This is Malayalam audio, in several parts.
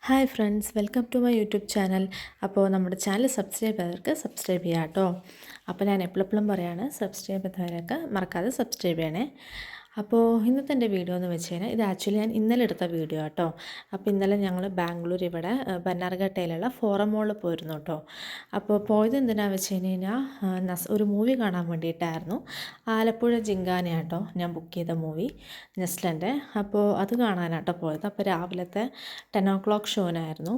Hi friends, welcome to my YouTube channel. അപ്പോൾ നമ്മുടെ ചാനൽ സബ്സ്ക്രൈബ് ചെയ്തവർക്ക് സബ്സ്ക്രൈബ് ചെയ്യാം കേട്ടോ. അപ്പോൾ ഞാൻ എപ്പോഴെപ്പോഴും പറയാണ്, സബ്സ്ക്രൈബ് ചെയ്തവരൊക്കെ മറക്കാതെ സബ്സ്ക്രൈബ് ചെയ്യണേ. അപ്പോൾ ഇന്നത്തെ എൻ്റെ വീഡിയോ എന്ന് വെച്ച് കഴിഞ്ഞാൽ ഇത് ആക്ച്വലി ഞാൻ ഇന്നലെ എടുത്ത വീഡിയോ കേട്ടോ. അപ്പോൾ ഇന്നലെ ഞങ്ങൾ ബാംഗ്ലൂർ ഇവിടെ ബന്നാർഘട്ടയിലുള്ള ഫോറം മോളിൽ പോയിരുന്നു കേട്ടോ. അപ്പോൾ പോയത് എന്തിനാണെന്ന് വെച്ച് കഴിഞ്ഞാൽ ഒരു മൂവി കാണാൻ വേണ്ടിയിട്ടായിരുന്നു. ആലപ്പുഴ ജിങ്കാന കേട്ടോ ഞാൻ ബുക്ക് ചെയ്ത മൂവി നെസ്ലൻ്റെ. അപ്പോൾ അത് കാണാനാട്ടോ പോയത്. അപ്പോൾ രാവിലത്തെ 10 o'clock ഷോനായിരുന്നു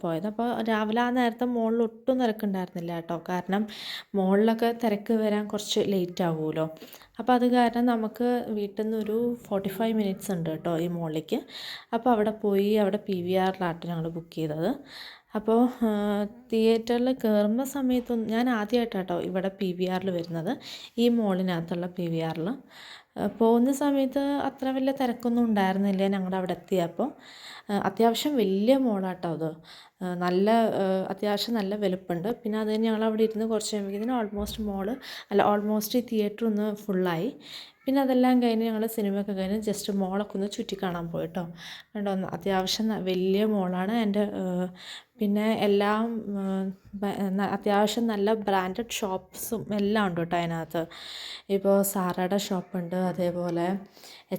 പോയത്. അപ്പോൾ രാവിലെ ആ നേരത്തെ മോളിൽ ഒട്ടും തിരക്കുണ്ടായിരുന്നില്ല കേട്ടോ. കാരണം മോളിലൊക്കെ തിരക്ക് വരാൻ കുറച്ച് ലേറ്റ് ആകുമല്ലോ. അപ്പോൾ അത് കാരണം നമുക്ക് വീട്ടിൽ നിന്ന് ഒരു 45 മിനിറ്റ്സ് ഉണ്ട് കേട്ടോ ഈ മോളിലേക്ക്. അപ്പോൾ അവിടെ പോയി അവിടെ PVRലാട്ടോ ഞങ്ങൾ ബുക്ക് ചെയ്തത്. അപ്പോൾ തിയേറ്ററിൽ കയറുന്ന സമയത്തൊന്നും ഞാൻ ആദ്യമായിട്ടാട്ടോ ഇവിടെ PVRൽ വരുന്നത്, ഈ മോളിനകത്തുള്ള PVRൽ. പോകുന്ന സമയത്ത് അത്ര വലിയ തിരക്കൊന്നും ഉണ്ടായിരുന്നില്ല. ഞങ്ങളുടെ അവിടെ എത്തിയപ്പോൾ അത്യാവശ്യം വലിയ മോളാട്ടോ അത്. അത്യാവശ്യം നല്ല വലുപ്പമുണ്ട്. പിന്നെ അത് കഴിഞ്ഞ് ഞങ്ങളവിടെ ഇരുന്ന് കുറച്ച് കഴിയുമ്പോഴത്തേനും ഓൾമോസ്റ്റ് ഈ തിയേറ്റർ ഒന്ന് ഫുള്ളായി. പിന്നെ അതെല്ലാം കഴിഞ്ഞ് ഞങ്ങൾ സിനിമയൊക്കെ കഴിഞ്ഞ് ജസ്റ്റ് മോളൊക്കെ ഒന്ന് ചുറ്റിക്കാണാൻ പോയിട്ടോ. കണ്ടോ, അത്യാവശ്യം വലിയ മോളാണ്. പിന്നെ എല്ലാം അത്യാവശ്യം നല്ല ബ്രാൻഡഡ് ഷോപ്സും എല്ലാം ഉണ്ട് കേട്ടോ അതിനകത്ത്. ഇപ്പോൾ സാറയുടെ ഷോപ്പുണ്ട്, അതേപോലെ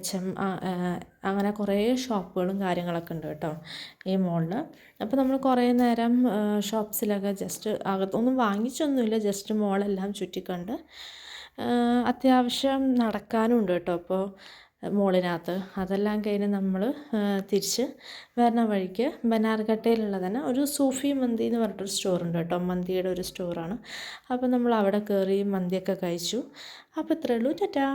HM അങ്ങനെ കുറേ ഷോപ്പുകളും കാര്യങ്ങളൊക്കെ ഉണ്ട് കേട്ടോ ഈ മോളിൽ. അപ്പോൾ നമ്മൾ കുറേ നേരം ഷോപ്സിലൊക്കെ ജസ്റ്റ് അകത്തൊന്നും വാങ്ങിച്ചൊന്നുമില്ല, ജസ്റ്റ് മോളെല്ലാം ചുറ്റിക്കണ്ട് അത്യാവശ്യം നടക്കാനും ഉണ്ട് കേട്ടോ അപ്പോൾ മോളിനകത്ത്. അതെല്ലാം കഴിഞ്ഞ് നമ്മൾ തിരിച്ച് വരുന്ന വഴിക്ക് ബന്നാർഘട്ടയിലുള്ള തന്നെ ഒരു സൂഫി മന്തി എന്ന് പറഞ്ഞിട്ടൊരു സ്റ്റോറുണ്ട് കേട്ടോ. മന്തിയുടെ ഒരു സ്റ്റോറാണ്. അപ്പോൾ നമ്മൾ അവിടെ കയറി മന്തിയൊക്കെ കഴിച്ചു. അപ്പോൾ ഇത്രയേ ഉള്ളൂ. ടാറ്റാ.